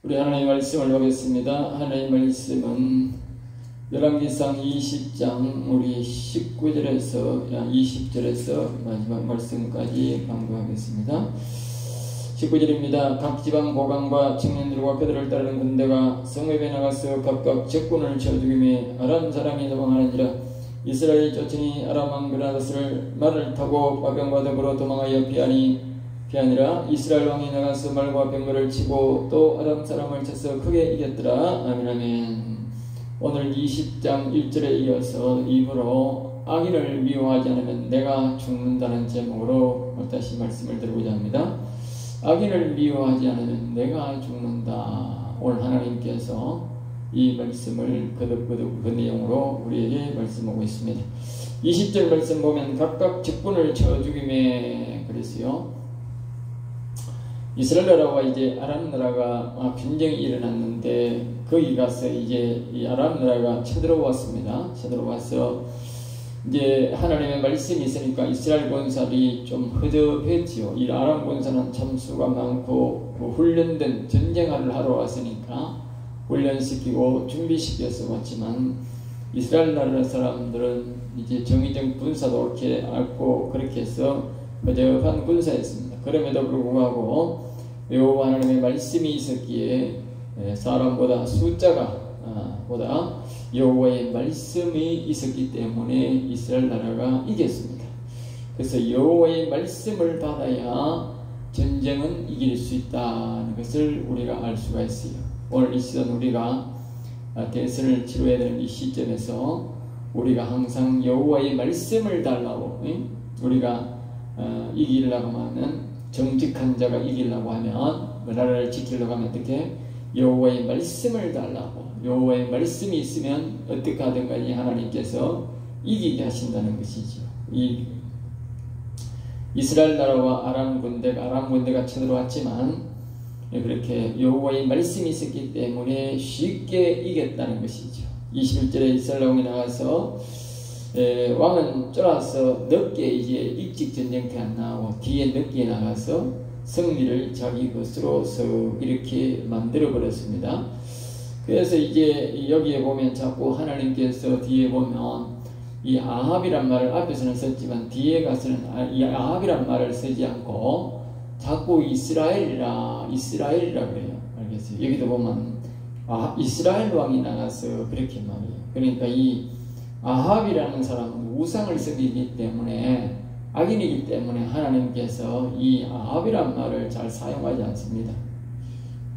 우리 하나님의 말씀을 보겠습니다. 하나님의 말씀은 열왕기상 20장 우리 19절에서 20절에서 마지막 말씀까지 강구하겠습니다. 19절입니다. 각 지방 고강과 청년들과 그들을 따르는 군대가 성읍에 나가서 각각 적군을 쳐 죽이며 아람 사람이 도망하는지라. 이스라엘이 쫓으니 아람 왕 베나닷을 말을 타고 화병과 더불어 도망하여 피하니라. 이스라엘 왕이 나가서 말과 병거를 치고 또 아람 사람을 쳐서 크게 이겼더라. 아멘 아멘. 오늘 20장 1절에 이어서 입으로 악인을 미워하지 않으면 내가 죽는다는 제목으로 다시 말씀을 드리고자 합니다. 악인을 미워하지 않으면 내가 죽는다. 오늘 하나님께서 이 말씀을 거듭거듭 그 내용으로 우리에게 말씀하고 있습니다. 20절 말씀 보면 각각 적군을 쳐 죽임에 그랬어요. 이스라엘 나라와 이제 아람 나라가 분쟁이 일어났는데 거기 가서 이제 이 아람 나라가 쳐들어왔습니다. 쳐들어와서 이제 하나님의 말씀이 있으니까 이스라엘 군사들이 좀 허접했지요. 이 아람 군사는 참 수가 많고 훈련된 전쟁을 하러 왔으니까 훈련시키고 준비시켜서 왔지만 이스라엘 나라 사람들은 이제 정의적 군사도 그렇게 앓고 그렇게 해서 허접한 군사였습니다. 그럼에도 불구하고 여호와 하나님의 말씀이 있었기에 사람보다 숫자가 보다 여호와의 말씀이 있었기 때문에 이스라엘 나라가 이겼습니다. 그래서 여호와의 말씀을 받아야 전쟁은 이길 수 있다는 것을 우리가 알 수가 있어요. 오늘 이 시간 우리가 대선을 치러야 되는 이 시점에서 우리가 항상 여호와의 말씀을 달라고 우리가 이기려고 하면 정직한 자가 이기려고 하면 나라를 지키려고 하면 어떻게 여호와의 말씀을 달라고 여호와의 말씀이 있으면 어떻게 하든 간에 하나님께서 이기게 하신다는 것이죠. 이 이스라엘 나라와 아람 군대가 쳐들어왔지만 그렇게 여호와의 말씀이 있었기 때문에 쉽게 이겼다는 것이죠. 21절에 이스라엘 왕이 나가서 왕은 쫄아서 늦게 이제 일찍 전쟁터에 안 나오고 뒤에 늦게 나가서 승리를 자기 것으로 이렇게 만들어 버렸습니다. 그래서 이제 여기에 보면 자꾸 하나님께서 뒤에 보면 이 아합이란 말을 앞에서는 썼지만 뒤에 가서는 이 아합이란 말을 쓰지 않고 자꾸 이스라엘이라 그래요. 알겠어요? 여기도 보면 이스라엘 왕이 나가서 그렇게 말해요. 그러니까 이 아합이라는 사람은 우상을 섬기기 때문에 악인이기 때문에 하나님께서 이 아합이란 말을 잘 사용하지 않습니다.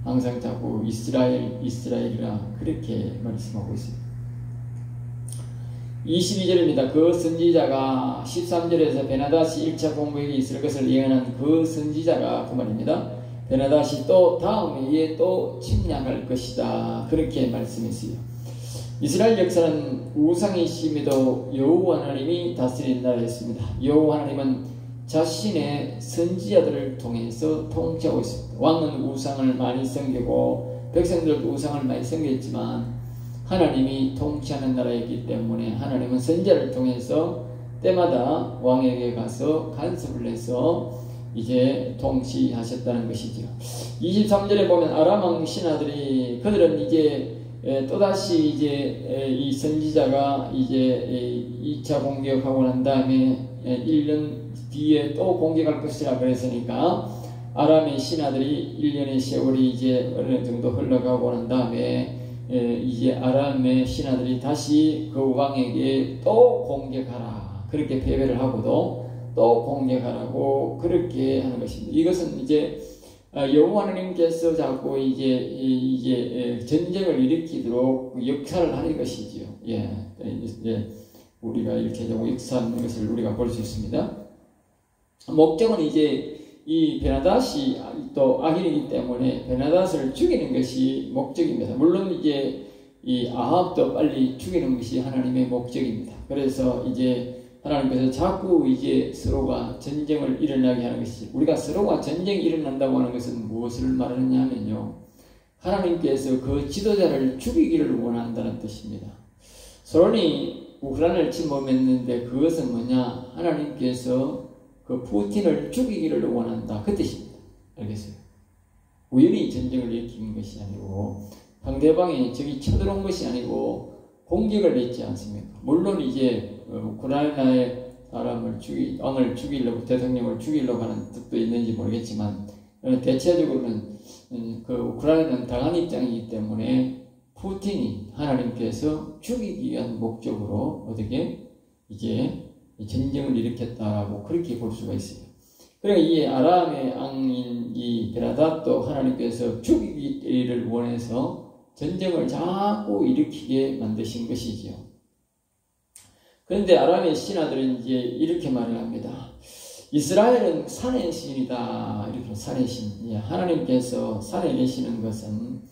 항상 자꾸 이스라엘이라 그렇게 말씀하고 있습니다. 22절입니다. 그 선지자가 13절에서 베나닷이 1차 공격이 있을 것을 예언한 그 선지자가 그 말입니다. 베나닷이 또 다음 해에 또 침략할 것이다. 그렇게 말씀했어요. 이스라엘 역사는 우상이심에도 여호와 하나님이 다스리는 나라였습니다. 여호와 하나님은 자신의 선지자들을 통해서 통치하고 있습니다. 왕은 우상을 많이 섬기고 백성들도 우상을 많이 섬겼지만 하나님이 통치하는 나라이기 때문에 하나님은 선지자를 통해서 때마다 왕에게 가서 간섭을 해서 이제 통치하셨다는 것이죠. 23절에 보면 아람 왕 신하들이 그들은 이제 또다시 이제 이 선지자가 이제 2차 공격하고 난 다음에 1년 뒤에 또 공격할 것이라 그랬으니까 아람의 신하들이 1년의 세월이 이제 어느 정도 흘러가고 난 다음에 이제 아람의 신하들이 다시 그 왕에게 또 공격하라. 그렇게 패배를 하고도 또 공격하라고 그렇게 하는 것입니다. 이것은 이제 여호와 하나님께서 자꾸 이제 전쟁을 일으키도록 역사를 하는 것이지요. 이제 우리가 이렇게 역사하는 것을 우리가 볼 수 있습니다. 목적은 이제 이 베나닷이 또 악인이기 때문에 베나닷을 죽이는 것이 목적입니다. 물론 이제 이 아합도 빨리 죽이는 것이 하나님의 목적입니다. 그래서 이제 하나님께서 자꾸 이제 서로가 전쟁을 일어나게 하는 것이, 우리가 서로가 전쟁이 일어난다고 하는 것은 무엇을 말하느냐 하면요, 하나님께서 그 지도자를 죽이기를 원한다는 뜻입니다. 소련이 우크라이나를 침범했는데 그것은 뭐냐, 하나님께서 그 푸틴을 죽이기를 원한다, 그 뜻입니다. 알겠어요? 우연히 전쟁을 일으킨 것이 아니고 상대방이 적이 쳐들어온 것이 아니고 공격을 했지 않습니까? 물론 이제 우크라이나의 왕을 죽이려고, 대통령을 죽이려고 하는 뜻도 있는지 모르겠지만 대체적으로는 그 우크라이나는 당한 입장이기 때문에 푸틴이 하나님께서 죽이기 위한 목적으로 어떻게 이제 전쟁을 일으켰다라고 그렇게 볼 수가 있어요. 그러니까 이 아람의 왕인 이 베나닷도 하나님께서 죽이기를 원해서 전쟁을 자꾸 일으키게 만드신 것이지요. 그런데 아람의 신하들은 이제 이렇게 말을 합니다. 이스라엘은 산의 신이다. 이렇게 산의 신. 하나님께서 산에 계시는 것은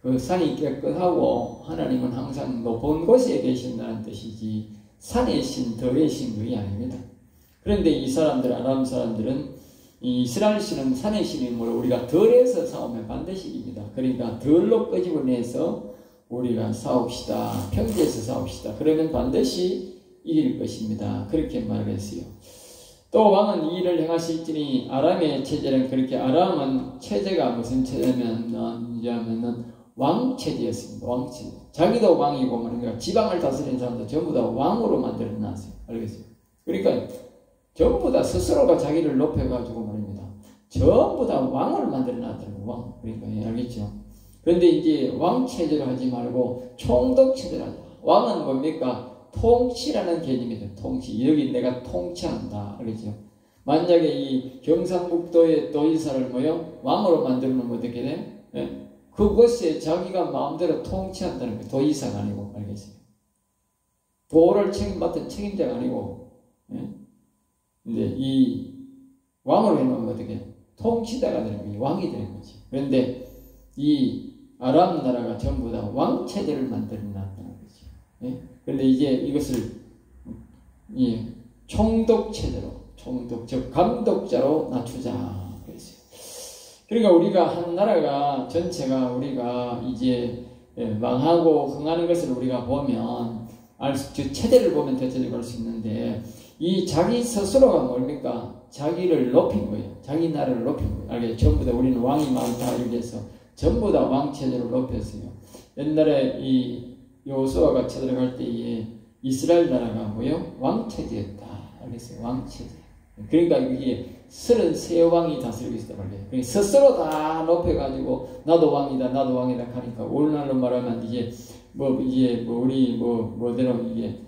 그 산이 깨끗하고 하나님은 항상 높은 곳에 계신다는 뜻이지 산의 신, 덜의 신 그게 아닙니다. 그런데 이 사람들, 아람 사람들은 이 이스라엘 신은 산의 신이므로 우리가 덜에서 싸우면 반드시 이깁니다. 그러니까 덜로 끄집어내서 우리가 싸웁시다. 평지에서 싸웁시다. 그러면 반드시 이길 것입니다. 그렇게 말을 했어요. 또 왕은 이 일을 행하실지니 아람의 체제는 그렇게 아람은 체제가 무슨 체제냐면은 왕체제였습니다. 왕체제. 자기도 왕이고 그러니까 지방을 다스리는 사람도 전부 다 왕으로 만들어 놨어요. 알겠어요? 그러니까 전부 다 스스로가 자기를 높여가지고 말입니다. 전부 다 왕을 만들어 놨더라고요. 왕. 그러니까 알겠죠? 그런데 이제 왕체제로 하지 말고 총독체제로 하자. 왕은 뭡니까? 통치라는 개념이죠. 통치. 여기 내가 통치한다. 알겠죠? 만약에 이 경상북도의 도지사를 왕으로 만들면 어떻게 돼? 예? 그곳에 자기가 마음대로 통치한다는 거예요. 도지사가 아니고. 알겠어요? 도를 맡은 책임자가 아니고. 예? 근데 이 왕으로 해놓으면 어떻게 돼? 통치자가 되는 거예요. 왕이 되는 거지. 그런데 이 아람 나라가 전부 다 왕체제를 만들어 놨다는 거죠. 예? 그런데 이제 이것을 총독체제로, 즉 감독자로 낮추자 그랬어요. 그러니까 우리가 한 나라가 전체가 우리가 이제 망하고 흥하는 것을 우리가 보면 체제를 보면 대체적으로 알 수 있는데 이 자기 스스로가 뭡니까? 자기를 높인 거예요. 자기 나라를 높인 거예요. 알겠죠? 전부 다 우리는 왕이 많다 이렇게 해서 전부 다 왕체제로 높였어요. 옛날에 이 여호수아가 쳐들어갈 때에 이스라엘 나라가 왕체제였다. 알겠어요? 왕체제. 그러니까 이게 33왕이 다스리고 있었단 말이에요. 그러니까 스스로 다 높여가지고 나도 왕이다 하니까 오늘날로 말하면 이제 우리 뭐대로 이게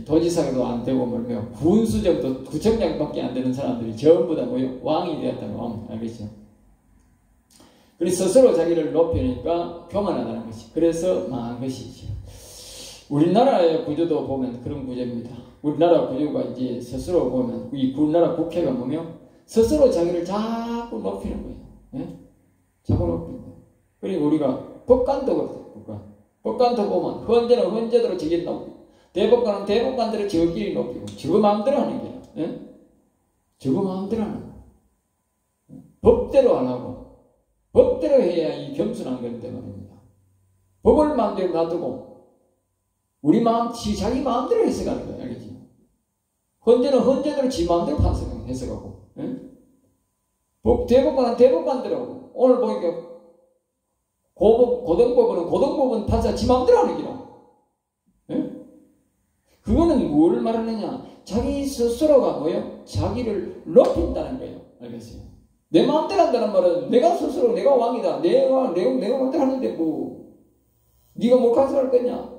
도지사도 안 되고 군수정도 구청장밖에 안 되는 사람들이 전부 다 왕이 되었다는 왕. 알겠죠? 그래서 스스로 자기를 높이니까 교만하다는 것이. 그래서 망한 것이죠. 우리나라의 구조도 보면 그런 구조입니다. 우리나라 구조가 이제 스스로 보면 이 우리나라 국회가 스스로 자기를 자꾸 높이는 거예요. 예? 자꾸 높이는 거예요. 그리고 우리가 법관도 그렇다. 법관도 보면 헌재는 헌재대로 지게 높이고 대법관은 대법관대로 저끼리 높이고 저거 마음대로 하는 거예요. 예? 저거 마음대로 하는 거예요. 법대로 안 하고 법대로 해야 이 겸손한 건데 말입니다. 법을 마음대로 놔두고 우리 자기 마음대로 해석하는 거예요. 알겠지? 헌재는 헌재대로 지 마음대로 해석하고 대법관은 대법관대로 하고 오늘 보니까 고등법원은 판사 지 마음대로 하는 거예요. 그거는 뭘 말하느냐? 자기 스스로가 자기를 높인다는 거예요. 알겠어요? 내 마음대로 한다는 말은 내가 스스로 내가 왕이다. 내가 마음대로 하는데 네가 뭘 간섭할 거냐?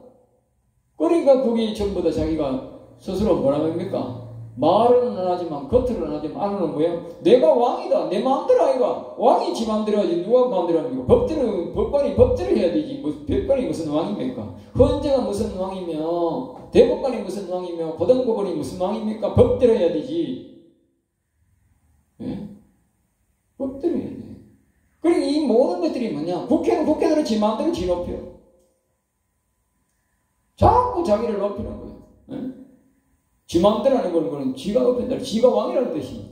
그러니까 그게 전부 다 자기가 스스로 뭐라고 합니까? 말은 안 하지만 겉으로는 하지만 안으로는 내가 왕이다. 내 마음대로 아이가. 왕이 지 마음대로 하지 누가 마음대로 합니까? 법관이 법대로 해야 되지. 법관이 무슨 왕입니까? 헌재가 무슨 왕이며 대법관이 무슨 왕이며 고등법원이 무슨 왕입니까? 법대로 해야 되지. 예? 법대로 해야 돼. 그러니까 이 모든 것들이 뭐냐? 국회는 국회대로 지 마음대로 지 높여. 자꾸 자기를 높이는 거예요. 예? 지 마음대로 하는 거는 지가 높인다. 지가 왕이라는 뜻이에요.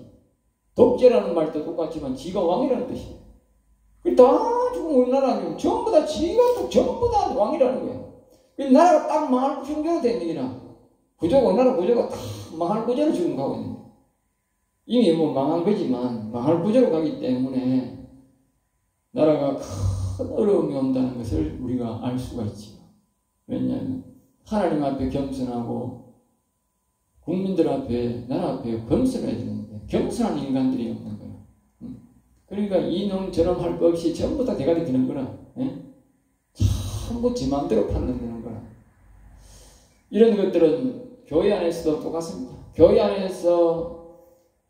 독재라는 말도 똑같지만 지가 왕이라는 뜻이에요. 다 지금 우리나라는 전부 다 지가 전부 다 왕이라는 거예요. 나라가 딱 망할 정도로 된 얘기나 우리나라 구조가 다 망할 구조로 지금 가고 있는 거예요. 이미 망한 거지만 망할 구조로 가기 때문에 나라가 큰 어려움이 온다는 것을 우리가 알 수가 있지요. 왜냐하면 하나님 앞에 겸손하고 국민들 앞에, 나라 앞에 겸손해야 되는데 겸손한 인간들이 없는 거야. 그러니까 이놈 저놈 할 거 없이 전부 다 대가리 드는 거라. 전부 지 마음대로 판단되는 거라. 이런 것들은 교회 안에서도 똑같습니다. 교회 안에서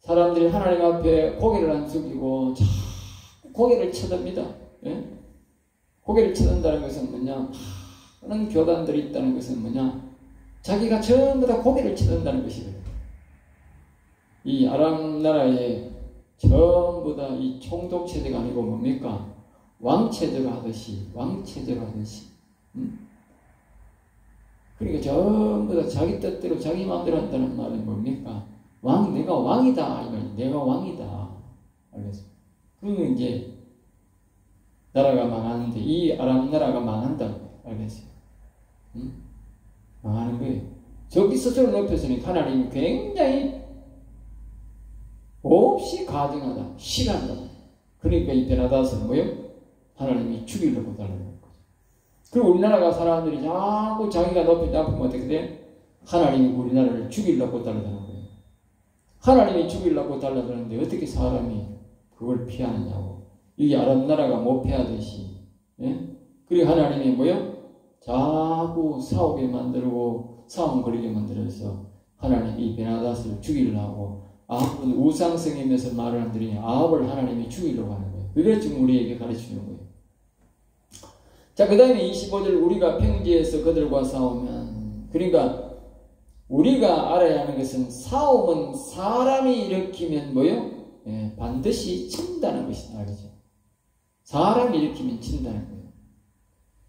사람들이 하나님 앞에 고개를 안 숙이고 자꾸 고개를 쳐듭니다. 고개를 쳐든다는 것은 뭐냐? 많은 교단들이 있다는 것은 뭐냐? 자기가 전부 다 고개를 쳐든다는 것이거든요. 이 아람 나라에 전부 다 이 총독체제가 아니고 뭡니까? 왕체제가 하듯이. 그러니까 전부 다 자기 뜻대로 자기 마음대로 한다는 말은 뭡니까? 내가 왕이다. 이거니 내가 왕이다. 알겠어요? 그러면 이제 나라가 망하는데 이 아람 나라가 망한다고. 알겠어요? 망하는 거예요. 저기 스스로 높여서는 하나님이 굉장히 없이 가증하다, 싫어한다. 그러니까 이 베나다스는 뭐예요? 하나님이 죽이려고 달라는 거죠. 그리고 우리나라가 사람들이 자꾸 자기가 높이면 어떻게 돼? 하나님이 우리나라를 죽이려고 달라는 거예요. 하나님이 죽이려고 달라드는데 어떻게 사람이 그걸 피하느냐고. 이게 아람 나라가 못 피하듯이. 그리고 하나님이 뭐예요? 자꾸 싸우게 만들고 싸움 걸리게 만들어서 하나님이 이 베나다스를 죽이려고 아합은 우상성이면서 말을 안 들으니 아합을 하나님이 죽이려고 하는 거예요. 그걸 지금 우리에게 가르치는 거예요. 자, 그 다음에 25절 우리가 평지에서 그들과 싸우면, 그러니까 우리가 알아야 하는 것은 싸움은 사람이 일으키면 뭐요? 반드시 친다는 것이다. 알겠죠? 사람이 일으키면 친다는 거예요.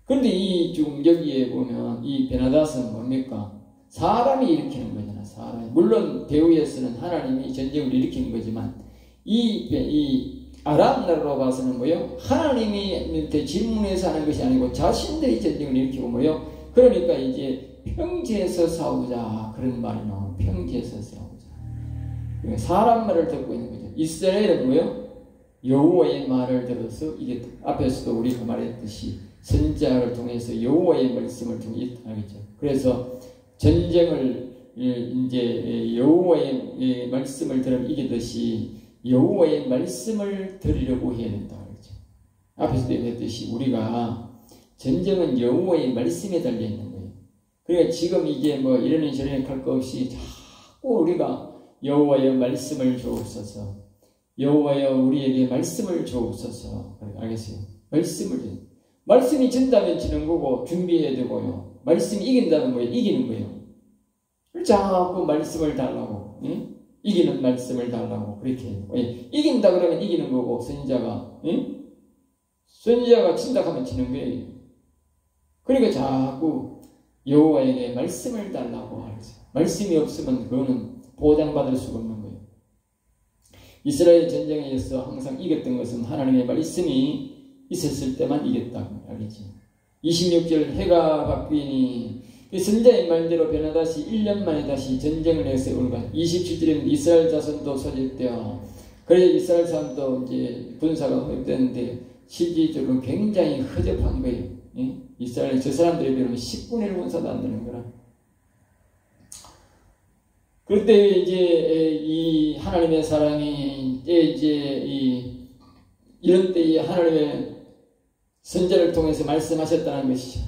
그런데 이 지금 여기에 보면 이 베나다스는 뭡니까? 사람이 일으키는 거잖아. 사람이. 물론 배후에서는 하나님이 전쟁을 일으키는 거지만 이 아람 나라로 봐서는 뭐요? 하나님이 질문해서 하는 것이 아니고 자신들이 전쟁을 일으키고 뭐요? 그러니까 이제 평지에서 싸우자 그런 말이 나오는 평지에서 싸우자. 그러니까 사람 말을 듣고 있는 거죠. 이스라엘은 뭐요? 여호와의 말을 들어서 이게 앞에서도 우리가 말했듯이 선지자를 통해서 여호와의 말씀을 통해 알겠죠. 그래서 전쟁을 이제 여호와의 말씀을 들으면 이기듯이 여호와의 말씀을 들으려고 해야 된다. 그렇죠? 앞에서도 얘기했듯이 우리가 전쟁은 여호와의 말씀에 달려 있는 거예요. 그러니까 지금 이게 뭐 이러니 저러니 할 거 없이 자꾸 우리가 여호와의 말씀을 주옵소서. 여호와여 우리에게 말씀을 주옵소서. 알겠어요? 말씀이 진다면 지는 거고 준비해야 되고요. 말씀이 이긴다는 거예요. 이기는 거예요. 자꾸 말씀을 달라고. 이기는 말씀을 달라고 그렇게 해요. 이긴다 그러면 이기는 거고 선지자가 친다 하면 지는 거예요. 그러니까 자꾸 여호와에게 말씀을 달라고 하죠. 말씀이 없으면 그거는 보장받을 수가 없는 거예요. 이스라엘 전쟁에서 항상 이겼던 것은 하나님의 말씀이 있었을 때만 이겼다고 알겠죠. 26절 해가 바뀌니 선지자의 말대로 베나다시 1년 만에 다시 전쟁을 해서 올가. 27절에는 이스라엘 자손도 소집되어 그래서 이스라엘 사람도 이제 군사가 허용되는데 실질적으로 굉장히 허접한 거예요. 이스라엘 저 사람들에 비하면 10분의 1 군사도 안 되는 거라. 그때 이제 이 하나님의 사랑이 이제 이런 때에 하나님의 선지자를 통해서 말씀하셨다는 것이죠.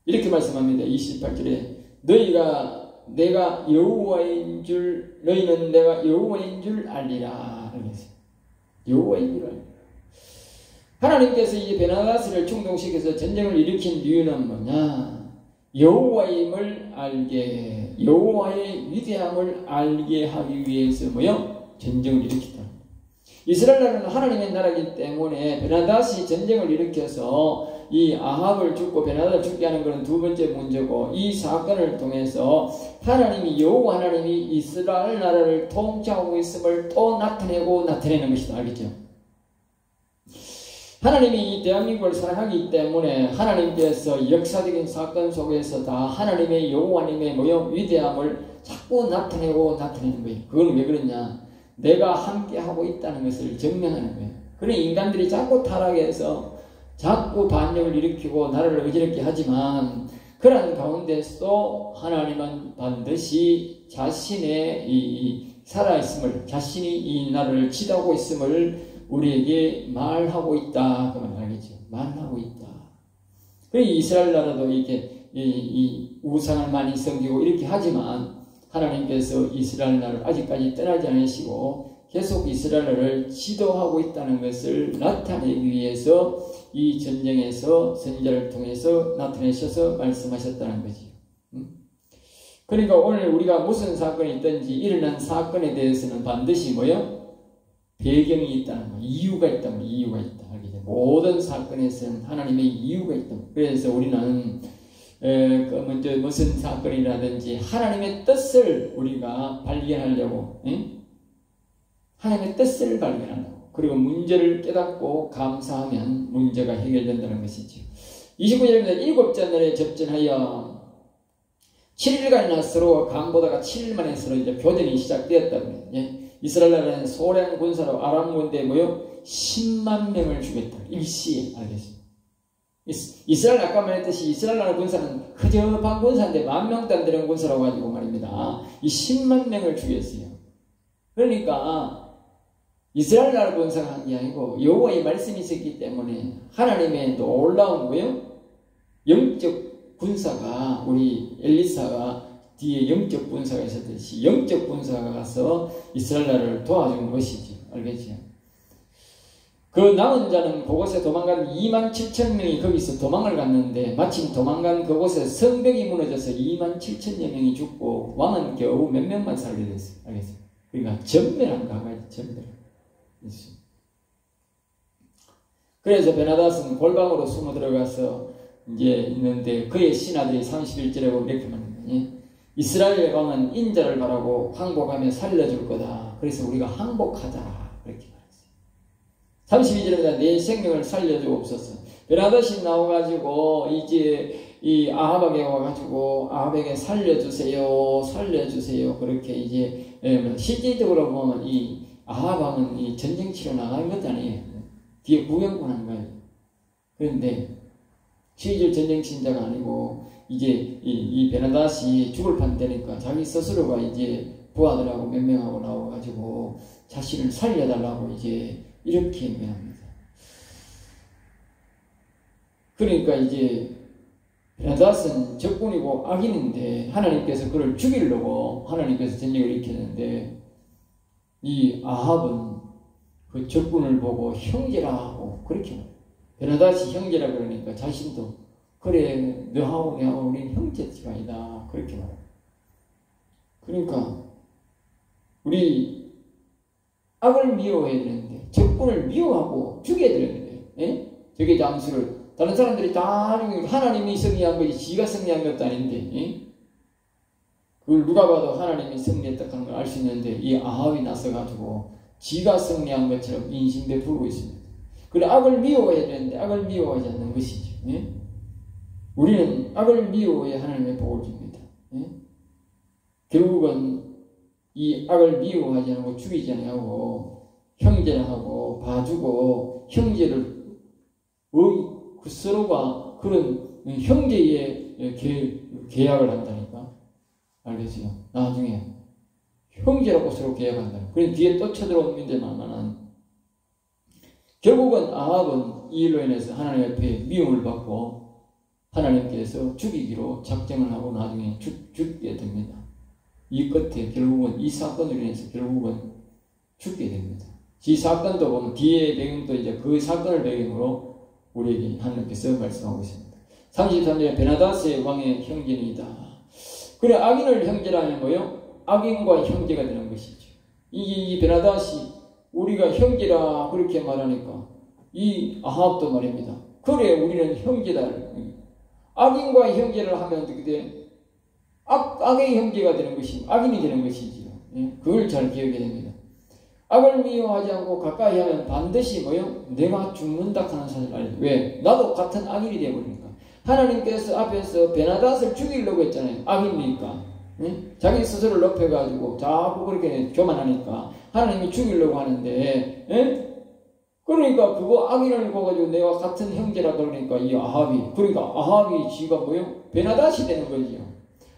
이렇게 말씀합니다. 28절에 내가 여호와인 줄 너희는 내가 여호와인 줄 알리라. 그랬어요. 여호와인 줄 알리라. 하나님께서 이 베나다스를 충동시켜서 전쟁을 일으킨 이유는 뭐냐? 여호와임을 알게, 여호와의 위대함을 알게 하기 위해서 뭐요? 전쟁을 일으켰다. 이스라엘 나라는 하나님의 나라이기 때문에 베나다시 전쟁을 일으켜서 이 아합을 죽고 베나다를 죽게 하는 것은 두 번째 문제고, 이 사건을 통해서 하나님이 여호와 하나님이 이스라엘 나라를 통치하고 있음을 또 나타내는 것이다. 알겠죠? 하나님이 이 대한민국을 사랑하기 때문에 하나님께서 역사적인 사건 속에서 다 하나님의 여호와님의 위대함을 자꾸 나타내는 거예요. 그건 왜 그러냐? 내가 함께 하고 있다는 것을 증명하는 거예요. 그런 인간들이 자꾸 타락해서 자꾸 반역을 일으키고 나라를 어지럽게 하지만 그런 가운데서도 하나님은 반드시 자신의 이 살아있음을, 자신이 이 나라를 지도하고 있음을 우리에게 말하고 있다. 그만 알겠죠. 말하고 있다. 그래서 이스라엘 나라도 이렇게 이 우상을 많이 섬기고 이렇게 하지만 하나님께서 이스라엘 나라를 아직까지 떠나지 않으시고 계속 이스라엘을 지도하고 있다는 것을 나타내기 위해서 이 전쟁에서 선지자를 통해서 나타내셔서 말씀하셨다는 거지. 그러니까 오늘 우리가 무슨 사건이 있든지 일어난 사건에 대해서는 반드시 뭐요? 배경이 있다는 거, 이유가 있다는 거, 이유가 있다. 모든 사건에서는 하나님의 이유가 있다. 그래서 우리는 먼저 무슨 사건이라든지 하나님의 뜻을 우리가 발견하려고, 하나님의 뜻을 발견하려고, 그리고 문제를 깨닫고 감사하면 문제가 해결된다는 것이죠. 29절입니다. 일곱째 날에 접전하여 7일간이나 서로 강보다가 7일 만에 서로 이제 교전이 시작되었다고. 이스라엘 나라는 소량 군사로 아람 군대에 모여 10만 명을 죽였다. 일시에. 알겠습니다. 이스라엘 아까 말했듯이 이스라엘 나라 군사는 허접한 군사인데 10,000명도 안 되는 군사라고 가지고 말입니다. 이 10만 명을 죽였어요. 그러니까 이스라엘 나라 군사가 한 게 아니고 여호와의 말씀이 있었기 때문에 하나님의 놀라운 거요. 영적 군사가 우리 엘리사가 뒤에 영적 군사가 있었듯이 영적 군사가 가서 이스라엘 나라를 도와준 것이지. 알겠죠? 그 남은 자는 그곳에 도망간 27,000명이 거기서 도망을 갔는데 마침 도망간 그곳에 성벽이 무너져서 27,000여 명이 죽고 왕은 겨우 몇 명만 살게 됐어요. 알겠어요? 그러니까 전멸한 가가지 전멸. 그래서 베나닷은 골방으로 숨어 들어가서 이제 있는데 그의 신하들이 31절에 보면 이렇게 말합니다. 이스라엘 왕은 인자를 바라고 항복하며 살려줄 거다. 그래서 우리가 항복하자. 그렇게 말했어요. 32절입니다. 내 생명을 살려주옵소서. 베나닷이 나와가지고 이제 이 아합에게 와가지고 아합에게 살려주세요. 살려주세요. 그렇게 이제 실질적으로 보면 이 아합 왕은 이 전쟁 치러 나가는 것도 아니에요. 뒤에 구경꾼 하는 거예요. 그런데 실질 전쟁 친자가 아니고 이제 이 베나닷이 죽을 판되니까 자기 스스로가 이제 부하들하고 몇 명하고 나와가지고 자신을 살려달라고 이제 이렇게 명합니다. 그러니까 이제 베나닷은 적군이고 악인인데 하나님께서 그를 죽이려고 하나님께서 전쟁을 일으켰는데 이 아합은 그 적군을 보고 형제라 하고 그렇게 말해요. 베나닷이 형제라 그러니까 자신도 그래 너하고 내하고 우리는 형제지간이다 그렇게 말해요. 그러니까 우리 악을 미워해야 되는데 적군을 미워하고 죽여야 되는데 저게 잠수를 다른 사람들이 다 하나님이 승리한 거지 지가 승리한 것도 아닌데 그걸 누가 봐도 하나님이 승리했다는 걸 알 수 있는데 이 아합이 나서가지고 지가 승리한 것처럼 인신 베풀고 있습니다. 그래 악을 미워해야 되는데 악을 미워하지 않는 것이죠. 우리는 악을 미워해야 하나님의 복을 줍니다. 결국은 이 악을 미워하지 않고 죽이지 않고 형제를 하고 봐주고 형제를 그 서로가 그런 형제의 계약을 한다니까. 알겠어요? 나중에 형제라고 서로 계약한다. 그래 뒤에 또 쳐들어온 문제만은 결국은 아합은 이 일로 인해서 하나님 앞에 미움을 받고 하나님께서 죽이기로 작정을 하고 나중에 죽게 됩니다. 이 끝에 결국은 이 사건으로 인해서 결국은 죽게 됩니다. 이 사건도 보면 뒤에 배경도 이제 그 사건을 배경으로 우리에게 하나님께서 말씀하고 있습니다. 33절에 베나닷의 왕의 형제이다. 그래 악인을 형제라면 뭐요? 악인과 형제가 되는 것이죠. 이 베나닷이 우리가 형제라 그렇게 말하니까 이 아합도 말입니다. 그래 우리는 형제다. 악인과 형제를 하면 어떻게 돼? 악의 형제가 되는 것이 악인이 되는 것이지요. 그걸 잘 기억해야 됩니다. 악을 미워하지 않고 가까이 하면 반드시 뭐요? 내가 죽는다 하는 사실을 알죠. 왜? 나도 같은 악인이 되어버리니까. 하나님께서 앞에서 베나닷을 죽이려고 했잖아요. 악인이니까. 자기 스스로를 높여가지고 자꾸 그렇게 교만하니까 하나님이 죽이려고 하는데 그 그러니까 그거 악인을 보가지고 내가 같은 형제라 그러니까 이 아합이, 그러니까 아합이 지가 뭐요? 베나다시 되는 거지요.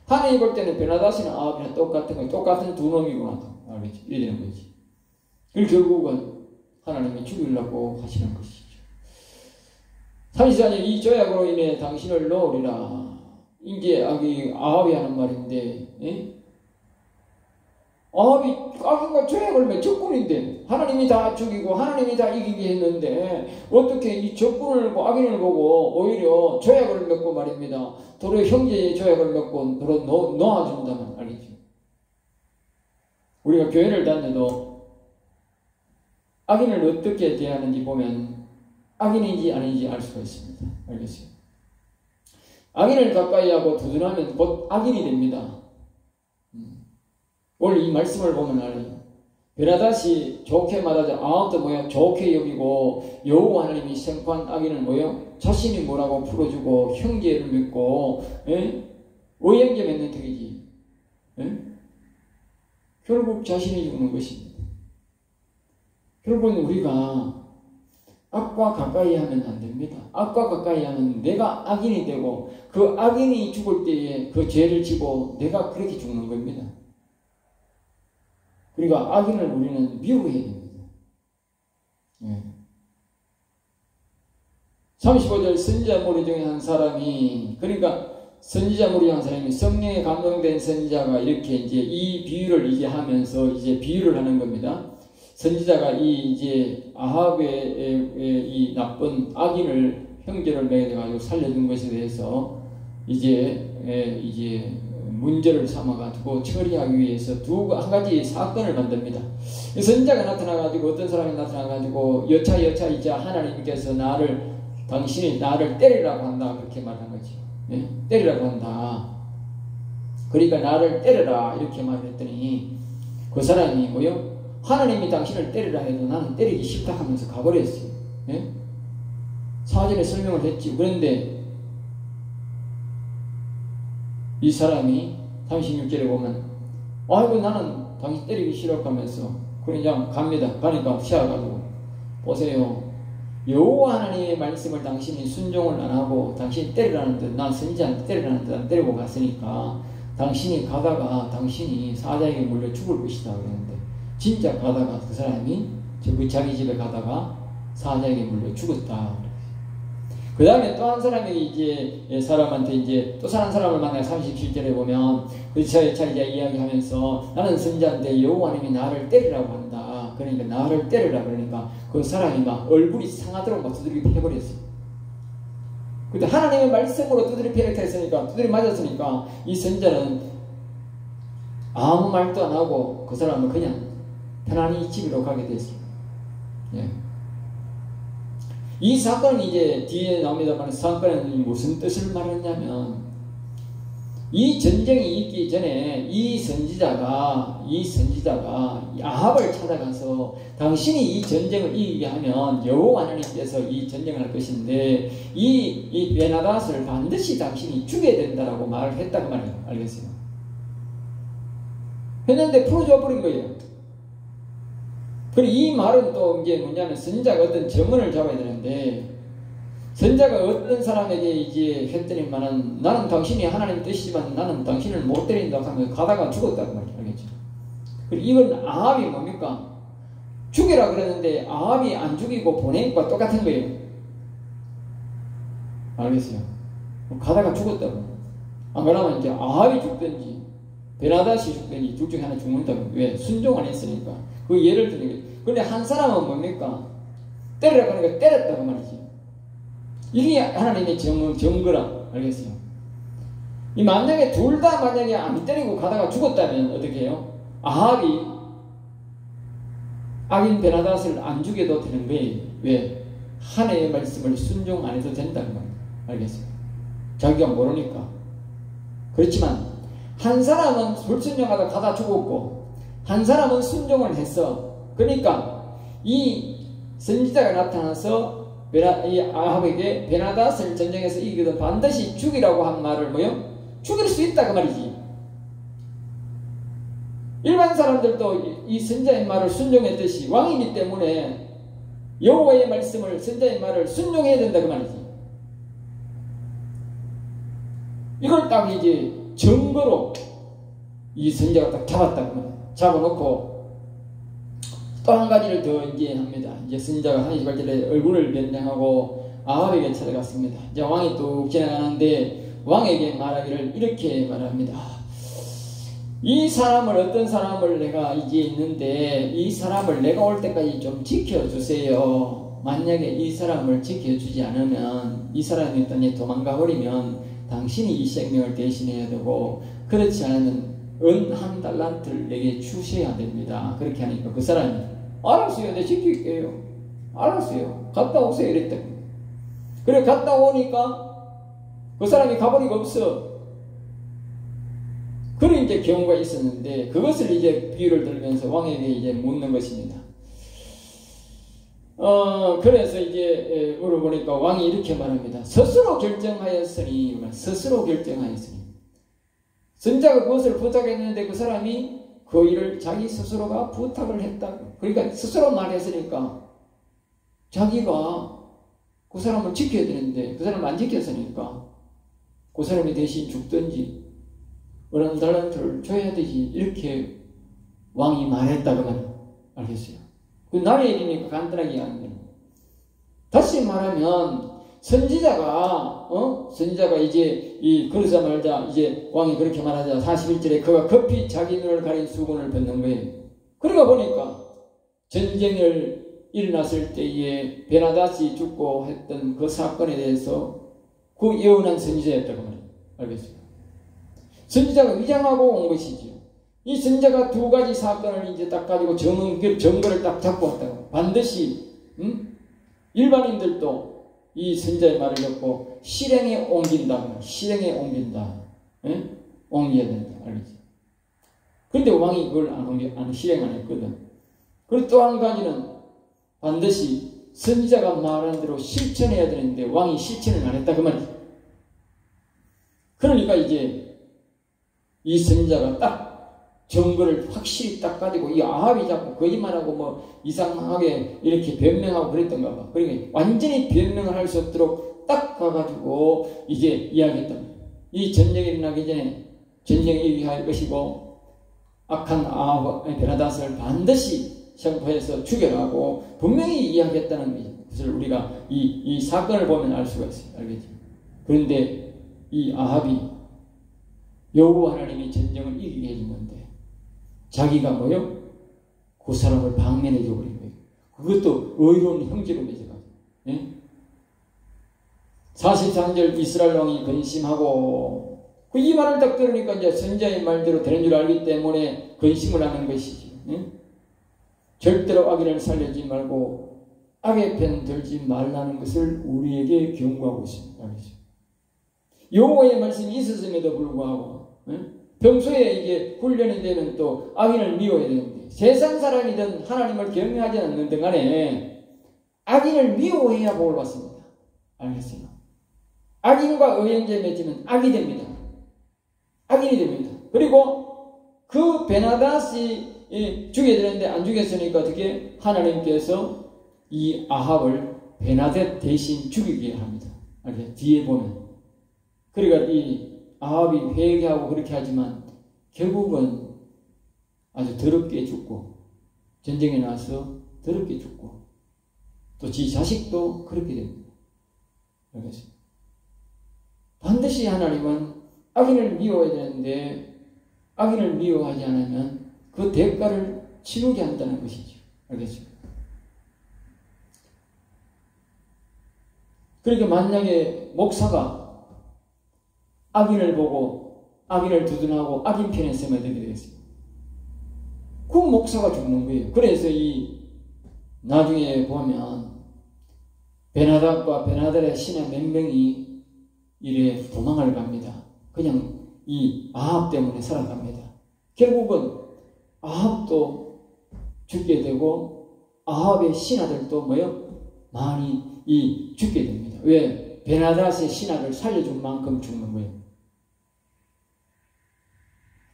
하나님 볼 때는 베나다시는 아합이랑 똑같은 거예요. 똑같은 두 놈이구나. 알겠지? 이래 되는 거지. 그리고 결국은 하나님이 죽이려고 하시는 것이죠. 34절 이 조약으로 인해 당신을 놓으리라. 이게 아합이 하는 말인데, 예? 아합이 악인과 조약을 맺 적군인데 하나님이 다 죽이고 하나님이 다 이기게 했는데 어떻게 이 적군을 악인을 보고 오히려 조약을 맺고 말입니다. 도로 형제의 조약을 맺고 도로 놓아준다면 알겠죠. 우리가 교회를 다녀도 악인을 어떻게 대하는지 보면 악인인지 아닌지 알 수가 있습니다. 알겠어요. 악인을 가까이 하고 두둔하면 곧 악인이 됩니다. 오늘 이 말씀을 보면 알아요. 베나다시 좋게 말하자 아합도 뭐야? 좋게 여기고 여호와 하나님이 생포한 악인을 뭐요? 자신이 뭐라고 풀어주고 형제를 맺고 의형제 맺는 턱이지. 결국 자신이 죽는 것입니다. 결국은 우리가 악과 가까이 하면 안 됩니다. 악과 가까이 하면 내가 악인이 되고 그 악인이 죽을 때에 그 죄를 지고 내가 그렇게 죽는 겁니다. 그러니까 악인을 우리는 미워해야 됩니다. 35절 선지자 무리 중에 한 사람이, 그러니까 선지자 무리 한 사람이 성령에 감동된 선지자가 이렇게 이제 이 비유를 이제 하면서 이제 비유를 하는 겁니다. 선지자가 이제 아합의 이 나쁜 악인을 형제를 맺어가지고 살려준 것에 대해서 이제 문제를 삼아가지고 처리하기 위해서 한 가지 사건을 만듭니다. 선지자가 나타나가지고 어떤 사람이 나타나가지고 여차 이제 하나님께서 당신이 나를 때리라고 한다 그렇게 말한 거지. 때리라고 한다. 그러니까 나를 때려라 이렇게 말했더니 그 사람이 뭐요? 하나님이 당신을 때리라 해도 나는 때리기 싫다 하면서 가버렸어요. 사전에 설명을 했지. 그런데 이 사람이 36절에 보면 아이고 나는 당신 때리기 싫어 하면서 그냥 갑니다. 가니까 시작해가지고 보세요. 여호와 하나님의 말씀을 당신이 순종을 안 하고 당신이 때리라는 듯 난 선지자한테 때리라는 듯 안 때리고 갔으니까 당신이 가다가 당신이 사자에게 물려 죽을 것이다 그랬는데 진짜 가다가 그 사람이 자기 집에 가다가 사자에게 물려 죽었다. 그 다음에 또 한 사람이 이제 사람한테 이제 또 다른 사람을 만나요. 37절에 보면 그 이제 이야기하면서 나는 선지자인데 여호와 하나님이 나를 때리라고 한다. 그러니까 나를 때리라 그러니까 그 사람이 막 얼굴이 상하도록 막 두드리게 패버렸어요. 근데 하나님의 말씀으로 두드리 패렇게 했으니까 두드리 맞았으니까 이 선지자는 아무 말도 안 하고 그 사람은 그냥 편안히 집으로 가게 됐어요. 이 사건이 이제 뒤에 나옵니다만 사건은 무슨 뜻을 말했냐면 이 전쟁이 있기 전에 이 선지자가 아합을 찾아가서 당신이 이 전쟁을 이기게 하면 여호와 하나님께서 이 전쟁을 할 것인데 이 베나닷을 반드시 당신이 죽여야 된다라고 말을 했다고 말이에요. 알겠어요? 했는데 풀어줘 버린 거예요. 그리고 이 말은 또 이게 뭐냐면 선지자가 어떤 정언을 잡아야 되는데 선지자가 어떤 사람에게 이제 했더니만은 나는 당신이 하나님 뜻이지만 나는 당신을 못 때린다고 하면 가다가 죽었다고 말이야. 알겠죠? 그리고 이건 아합이 뭡니까? 죽이라 그랬는데 아합이 안 죽이고 보낸 것과 똑같은 거예요. 알겠어요? 가다가 죽었다고. 안 그러면 이제 아합이 죽든지 베나닷이 죽든지 둘 중에 하나 죽는다고. 왜? 순종 안 했으니까. 그 예를 드는 거예요. 근데 한 사람은 뭡니까? 때리라고 하니까 때렸다고 말이지. 이게 하나님의 정거라. 알겠어요? 만약에 둘 다 만약에 안 때리고 가다가 죽었다면 어떻게 해요? 아합이 악인 베나닷을 안 죽여도 되는 거예요. 왜? 하나님의 말씀을 순종 안 해도 된다는 거예요. 알겠어요? 자기가 모르니까. 그렇지만 한 사람은 불순종하다 가다 죽었고 한 사람은 순종을 했어. 그러니까 이 선지자가 나타나서 이 아합에게 베나닷을 전쟁에서 이기거든 반드시 죽이라고 한 말을 뭐요? 죽일 수 있다 그 말이지. 일반 사람들도 이 선지자의 말을 순종했듯이 왕이기 때문에 여호와의 말씀을, 선자의 말을 순종해야 된다 그 말이지. 이걸 딱 이제 증거로 이 선자가 딱 잡았다 그 말이야. 잡아놓고 또 한 가지를 더 이제 합니다. 이제 선자가 한 28절에 얼굴을 변장하고 아합에게 찾아갔습니다. 이제 왕이 뚝 지나가는데 왕에게 말하기를 이렇게 말합니다. 이 사람을, 어떤 사람을 내가 이제 있는데 이 사람을 내가 올 때까지 좀 지켜주세요. 만약에 이 사람을 지켜주지 않으면, 이 사람이 일단 도망가 버리면 당신이 이 생명을 대신해야 되고, 그렇지 않으면 은 한 달란트를 내게 주셔야 됩니다. 그렇게 하니까 그 사람이 알았어요, 내가 지킬게요. 알았어요, 갔다 오세요 이랬다. 그래 갔다 오니까 그 사람이 가버리가 없어. 그런 이제 경우가 있었는데, 그것을 이제 비유를 들면서 왕에게 이제 묻는 것입니다. 그래서 이제 물어보니까 왕이 이렇게 말합니다. 스스로 결정하였으니, 스스로 결정하였으니. 선자가 그것을 부탁했는데 그 사람이 그 일을 자기 스스로가 부탁을 했다고. 그러니까 스스로 말했으니까 자기가 그 사람을 지켜야 되는데 그 사람을 안 지켰으니까 그 사람이 대신 죽든지 어느 달란트를 줘야 되지, 이렇게 왕이 말했다고만 알겠어요. 그 남의 일이니까 간단하게 얘기하는 거예요. 다시 말하면 선지자가 이제 그러자 말자 이제 왕이 그렇게 말하자 41절에 그가 급히 자기 눈을 가린 수건을 벗는 거예요. 그러다 보니까 전쟁을 일어났을 때에 베나닷이 죽고 했던 그 사건에 대해서 그 예언한 선지자였다고 말해요. 알겠어요. 선지자가 위장하고 온 것이지요. 이 선지자가 두 가지 사건을 이제 딱 가지고 증거를 딱 잡고 왔다고. 반드시 일반인들도 이 선지자의 말을 듣고 실행에 옮긴다. 실행에 옮긴다. 옮겨야 된다. 알겠지? 그런데 왕이 그걸 실행 안 했거든. 그리고 또 한 가지는 반드시 선지자가 말한 대로 실천해야 되는데 왕이 실천을 안 했다 그 말이지. 그러니까 이제 이 선지자가 딱 증거를 확실히 딱 가지고, 이 아합이 자꾸 거짓말하고 뭐 이상하게 이렇게 변명하고 그랬던가 봐. 그러니까 완전히 변명을 할 수 없도록 딱 가가지고 이제 이야기했다. 이 전쟁이 일어나기 전에 전쟁이 일어날 것이고 악한 아합 베나닷을 반드시 생포해서 죽여라고 분명히 이야기했다는 것을 우리가 이 사건을 보면 알 수가 있어요. 알겠지? 그런데 이 아합이 여호와 하나님이 전쟁을 이기게 해준 건데 자기가 뭐요? 그 사람을 방면해 줘버린 거예요. 그것도 의로운 형제로 맺어가지고. 예? 43절 이스라엘 왕이 근심하고, 이 말을 딱 들으니까 이제 선지자의 말대로 되는 줄 알기 때문에 근심을 하는 것이지. 예? 절대로 악인을 살리지 말고 악의 편 들지 말라는 것을 우리에게 경고하고 있습니다. 알겠죠? 여호와의 말씀이 있었음에도 불구하고, 평소에 이게 훈련이 되면 또 악인을 미워해야 되는데, 세상 사람이든 하나님을 경외하지 않는 간에 악인을 미워해야 복을 받습니다. 알겠어요? 악인과 의형제 맺으면 악이 됩니다. 악인이 됩니다. 그리고 그 베나닷이 죽여야 되는데 안 죽였으니까 어떻게 하나님께서 이 아합을 베나닷 대신 죽이게 합니다. 알겠어요? 뒤에 보면. 그러니까 이 아합이 회개하고 그렇게 하지만 결국은 아주 더럽게 죽고, 전쟁에 나서 더럽게 죽고, 또 지 자식도 그렇게 됩니다. 알겠습니다. 반드시 하나님은 악인을 미워해야 되는데 악인을 미워하지 않으면 그 대가를 치르게 한다는 것이죠. 알겠습니다. 그러니까 만약에 목사가 악인을 보고 악인을 두둔하고 악인 편에 서면 되게 되겠습니다. 그 목사가 죽는 거예요. 그래서 이 나중에 보면 베나닷과 베나닷의 신하 몇 명이 이래 도망을 갑니다. 그냥 이 아합 때문에 살아갑니다. 결국은 아합도 죽게 되고 아합의 신하들도 뭐요? 많이 죽게 됩니다. 왜? 베나닷의 신하를 살려준 만큼 죽는 거예요.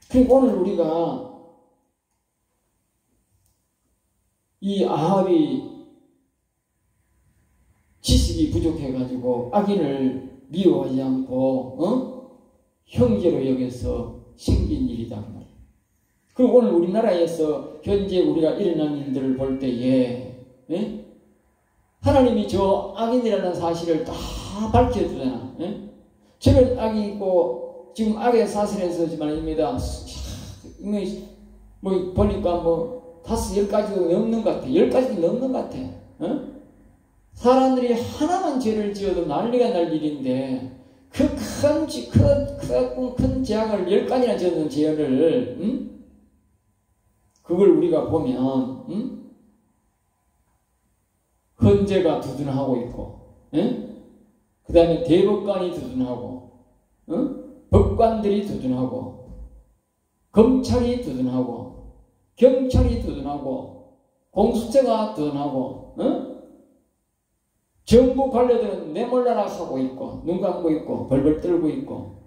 그리고 오늘 우리가 이 아합이 지식이 부족해가지고 악인을 미워하지 않고 형제로 여겨서 생긴 일이다 그 말이에요. 그리고 오늘 우리나라에서 현재 우리가 일어난 일들을 볼 때에 하나님이 저 악인이라는 사실을 다 밝혀주잖아. 저런 악이 있고 지금 악의 사슬에서 말입니다. 뭐 보니까 뭐 5-10가지도 넘는 것 같아. 10가지도 넘는 것 같아. 사람들이 하나만 죄를 지어도 난리가 날 일인데 그 큰 죄악을 10가지나 지었는 죄를 그걸 우리가 보면 헌재가 두둔하고 있고 그 다음에 대법관이 두둔하고 법관들이 두둔하고 검찰이 두둔하고 경찰이 두둔하고 공수처가 두둔하고 정부 관료들은 내몰라라 하고 있고 눈 감고 있고 벌벌 떨고 있고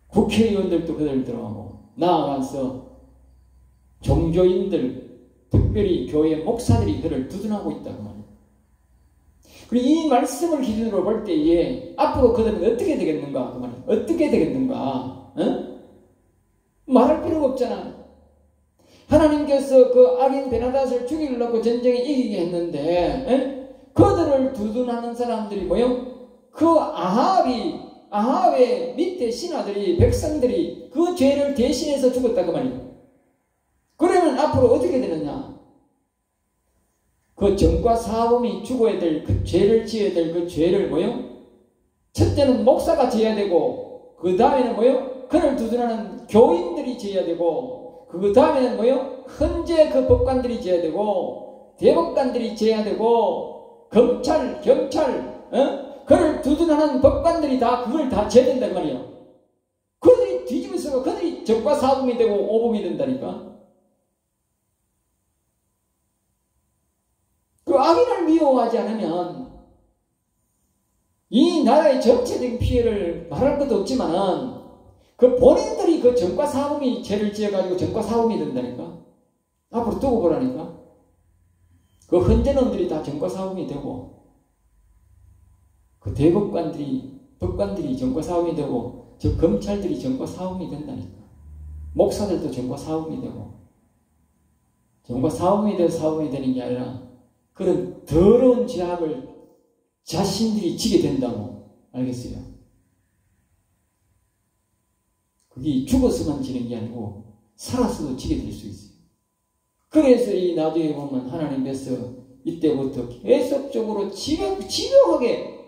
국회의원들도 그들 들어가고 나아가서 종교인들 특별히 교회 목사들이 그를 두둔하고 있다고 말이에요. 그리고 이 말씀을 기준으로 볼 때에 앞으로 그들은 어떻게 되겠는가 그 말이에요. 어떻게 되겠는가 말할 필요가 없잖아. 하나님께서 그 악인 베나닷을 죽이려고 전쟁에 이기게 했는데 그들을 두둔하는 사람들이 뭐요? 그 아합의 밑에 신하들이 백성들이 그 죄를 대신해서 죽었다 그 말이에요. 그러면 앞으로 어떻게 되느냐? 그 전과 사범이 죽어야 될 그 죄를 지어야 될 그 죄를 뭐요? 첫째는 목사가 져야 되고 그 다음에는 뭐요? 그를 두둔하는 교인들이 져야 되고 그 다음에는 뭐요? 현재 그 법관들이 져야 되고 대법관들이 져야 되고 검찰, 경찰, 그를 두둔하는 법관들이 다 그걸 다 져야 된단 말이에요. 그들이 뒤집어서 그들이 적과 사범이 되고 오범이 된다니까. 그 악인을 미워하지 않으면 이 나라의 전체적인 피해를 말할 것도 없지만은 그 본인들이 그 전과 사범이 죄를 지어가지고 전과 사범이 된다니까. 앞으로 두고 보라니까. 그 헌재놈들이 다 전과 사범이 되고 그 대법관들이 법관들이 전과 사범이 되고 저 검찰들이 전과 사범이 된다니까. 목사들도 전과 사범이 되고 전과 사범이 돼서 사범이 되는 게 아니라 그런 더러운 죄악을 자신들이 지게 된다고 알겠어요? 그게 죽어서만 지는 게 아니고 살아서도 지게 될 수 있어요. 그래서 이 나중에 보면 하나님께서 이때부터 계속적으로 집요하게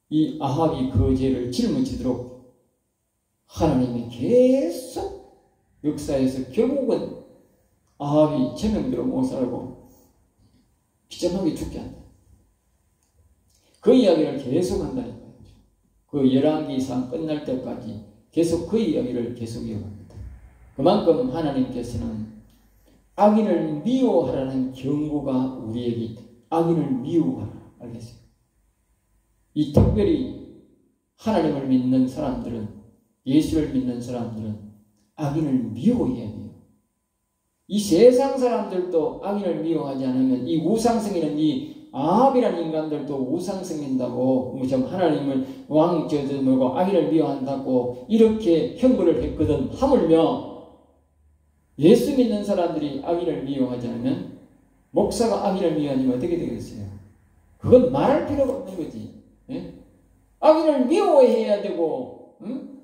이 아합이 그 죄를 짊어지도록 하나님이 계속 역사에서 결국은 아합이 제명대로 못 살고 비참하게 죽게 한다. 그 이야기를 계속 한다니까요. 그 열왕기상 끝날 때까지 계속 그 이야기를 계속 이어갑니다. 그만큼 하나님께서는 악인을 미워하라는 경고가 우리에게 있다. 악인을 미워하라. 알겠어요? 이 특별히 하나님을 믿는 사람들은, 예수를 믿는 사람들은 악인을 미워해야 돼요. 이 세상 사람들도 악인을 미워하지 않으면 이 우상성이는 이 아합이라는 인간들도 우상성인다고 하나님을 뭐고 악인을 미워한다고 이렇게 형벌을 했거든. 하물며 예수 믿는 사람들이 악인을 미워하지 않으면 목사가 악인을 미워하면 어떻게 되겠어요? 그건 말할 필요가 없는 거지. 예? 악인을 미워해야 되고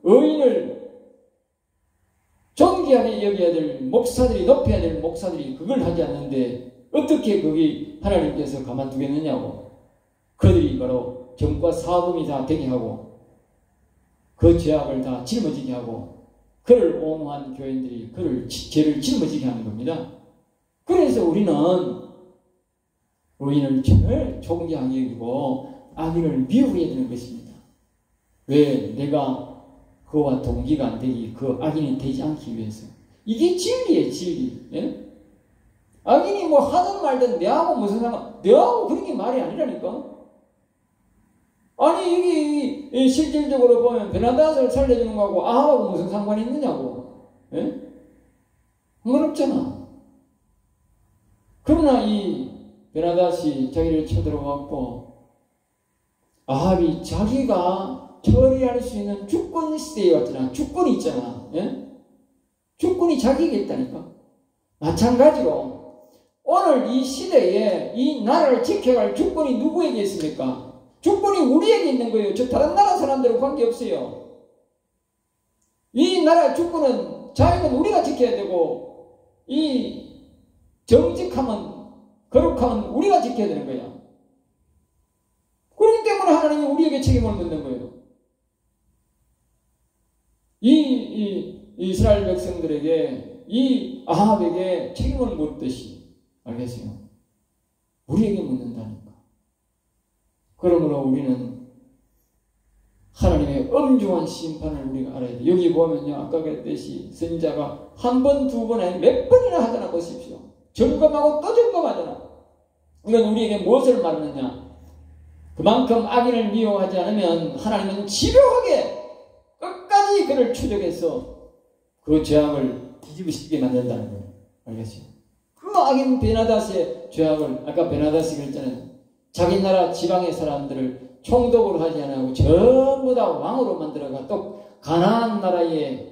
의인을 존귀하게 여겨야 될 목사들이 높여야 될 목사들이 그걸 하지 않는데 어떻게 거기 하나님께서 가만두겠느냐고. 그들이 바로 전과 사범이 다 되게 하고 그 죄악을 다 짊어지게 하고 그를 옹호한 교인들이 그를 죄를 짊어지게 하는 겁니다. 그래서 우리는 의인을 제일 존귀하게 여기고 악인을 미워해야 되는 것입니다. 왜? 내가 그와 동기가 안 되기, 그 악인이 되지 않기 위해서. 이게 진리예요, 진리. 예? 악인이 뭐 하든 말든 내하고 무슨 상관, 내하고 그런 게 말이 아니라니까. 아니, 이게 실질적으로 보면 베나닷을 살려주는 거하고 아합하고 무슨 상관이 있느냐고. 예? 그건 없잖아. 그러나 이 베나닷이 자기를 쳐들어왔고 아합이 자기가 처리할 수 있는 주권 시대에 왔잖아. 주권이 있잖아. 예? 주권이 자기에게 있다니까. 마찬가지로 오늘 이 시대에 이 나라를 지켜갈 주권이 누구에게 있습니까? 주권이 우리에게 있는 거예요. 저 다른 나라 사람들은 관계없어요. 이 나라의 주권은 자유는 우리가 지켜야 되고 이 정직함은 거룩함은 우리가 지켜야 되는 거야. 그렇기 때문에 하나님이 우리에게 책임을 묻는 거예요. 이 이스라엘 백성들에게 이 아합에게 책임을 묻듯이 알겠어요? 우리에게 묻는다니까. 그러므로 우리는 하나님의 엄중한 심판을 우리가 알아야 돼. 여기 보면요, 아까 그랬듯이 선지자가 한 번, 두 번, 아니 몇 번이나 하잖아. 보십시오. 점검하고 또 점검하잖아. 이건 우리에게 무엇을 말하느냐? 그만큼 악인을 미워하지 않으면 하나님은 집요하게 끝까지 그를 추적해서 그 죄악을 뒤집으시게 만든다는 거예요. 알겠어요? 그 악인 베나닷의 죄악을 아까 베나닷이 그랬잖아요. 자기 나라 지방의 사람들을 총독으로 하지 않고 전부 다 왕으로 만들어가 또 가나안 나라에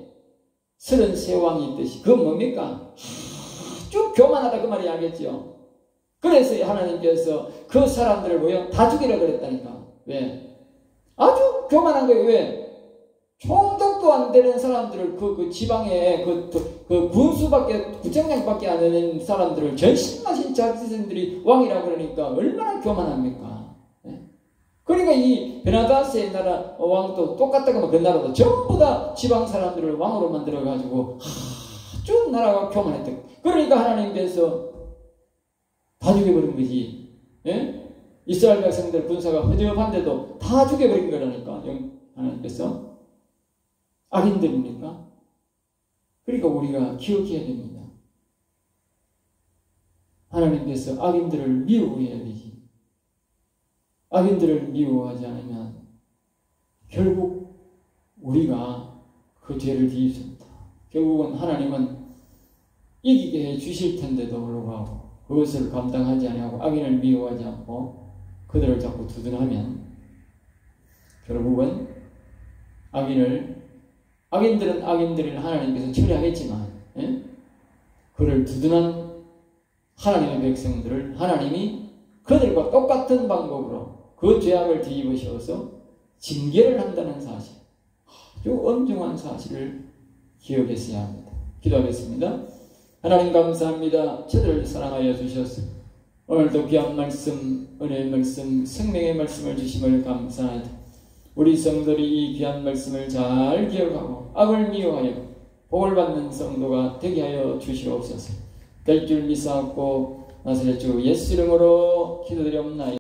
33왕이 있듯이 그건 뭡니까? 아주 교만하다 그 말이 알겠죠? 그래서 하나님께서 그 사람들을 뭐요? 다 죽이라 그랬다니까. 왜? 아주 교만한 거예요. 왜? 총독도 안 되는 사람들을 그 지방에 그 군수밖에 구청장밖에 안 되는 사람들을 전신마신 자신들이 왕이라 그러니까 얼마나 교만합니까? 네? 그러니까 이 베나닷의 나라 왕도 똑같다고 그 나라도 전부 다 지방 사람들을 왕으로 만들어 가지고 아주 나라가 교만했다. 그러니까 하나님께서 다 죽여버린 거지. 예? 이스라엘 백성들 군사가 허접한데도 다 죽여버린 거라니까. 하나님께서 악인들입니까? 그러니까 우리가 기억해야 됩니다. 하나님께서 악인들을 미워해야 되지. 악인들을 미워하지 않으면 결국 우리가 그 죄를 뒤집습니다. 결국은 하나님은 이기게 해 주실 텐데도 불구하고 그것을 감당하지 아니하고 악인을 미워하지 않고 그들을 자꾸 두둔하면 결국은 악인들은 악인들을 하나님께서 처리하겠지만 그를 두둔한 하나님의 백성들을 하나님이 그들과 똑같은 방법으로 그 죄악을 뒤집으셔서 징계를 한다는 사실, 아주 엄중한 사실을 기억했어야 합니다. 기도하겠습니다. 하나님 감사합니다. 저들을 사랑하여 주셔서 오늘도 귀한 말씀, 은혜의 말씀, 생명의 말씀을 주심을 감사합니다. 우리 성도들이 이 귀한 말씀을 잘 기억하고 악을 미워하여 복을 받는 성도가 되게 하여 주시옵소서. 될 줄 믿사옵고 나사렛 주 예수 이름으로 기도드리옵나이다.